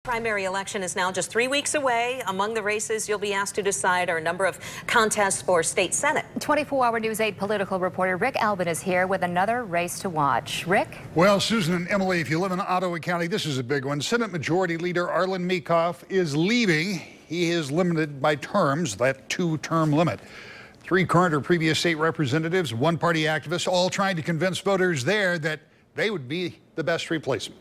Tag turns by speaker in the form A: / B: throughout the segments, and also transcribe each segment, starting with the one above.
A: Primary election is now just 3 weeks away. Among the races you'll be asked to decide are a number of contests for state senate.
B: 24-hour News 8 political reporter Rick Albin is here with another race to watch. Rick?
C: Well, Susan and Emily, if you live in Ottawa County, this is a big one. Senate Majority Leader Arlan Meekhof is leaving. He is limited by terms, that two-term limit. 3 current or previous state representatives, one party activists, all trying to convince voters there that they would be the best replacement.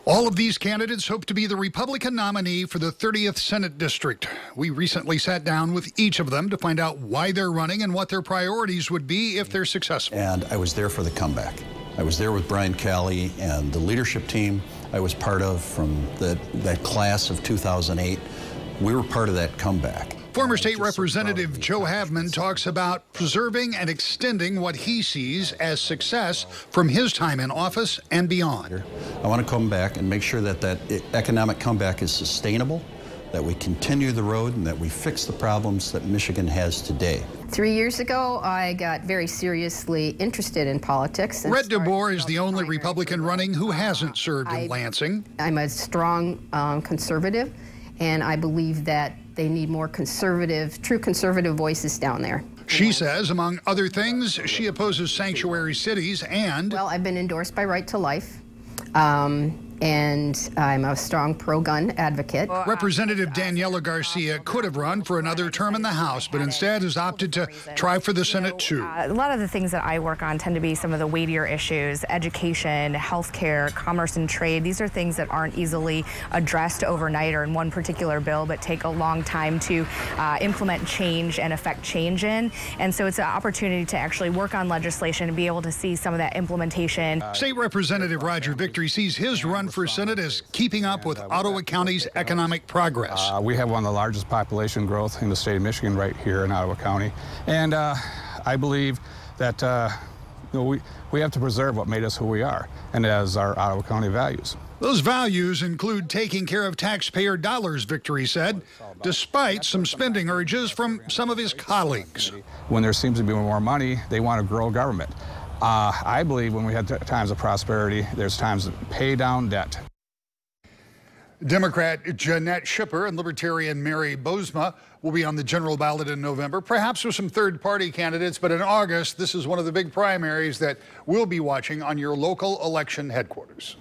C: All of these candidates hope to be the Republican nominee for the 30th Senate District. We recently sat down with each of them to find out why they're running and what their priorities would be if they're successful.
D: And I was there for the comeback. I was there with Brian Calley and the leadership team I was part of from that class of 2008. We were part of that comeback.
C: Former State Representative Joe Havman talks about preserving and extending what he sees as success from his time in office and beyond.
D: I want to come back and make sure that economic comeback is sustainable, that we continue the road, and that we fix the problems that Michigan has today.
E: 3 years ago, I got very seriously interested in politics.
C: Brett DeBoer is the only Republican running who hasn't served in Lansing.
E: I'm a strong conservative, and I believe that they need more conservative, true conservative voices down there.
C: She says, among other things, she opposes sanctuary cities and...
E: Well, I've been endorsed by Right to Life, and I'm a strong pro-gun advocate.
C: Representative Daniela Garcia could have run for another term in the House, but instead has opted to try for the Senate too.
F: A lot of the things that I work on tend to be some of the weightier issues: education, healthcare, commerce and trade. These are things that aren't easily addressed overnight or in one particular bill, but take a long time to implement change and affect change in. And so it's an opportunity to actually work on legislation and be able to see some of that implementation.
C: State Representative Roger Victory sees his run for Senate as keeping up with Ottawa County's economic progress.
G: We have one of the largest population growth in the state of Michigan right here in Ottawa County. And I believe that we have to preserve what made us who we are, and as our Ottawa County values.
C: Those values include taking care of taxpayer dollars, Victory said, despite some spending urges from some of his colleagues.
G: When there seems to be more money, they want to grow government. I believe when we have times of prosperity, there's times to pay down debt.
C: Democrat Jeanette Schipper and Libertarian Mary Bozma will be on the general ballot in November, perhaps with some third-party candidates, but in August, this is one of the big primaries that we'll be watching on your local election headquarters.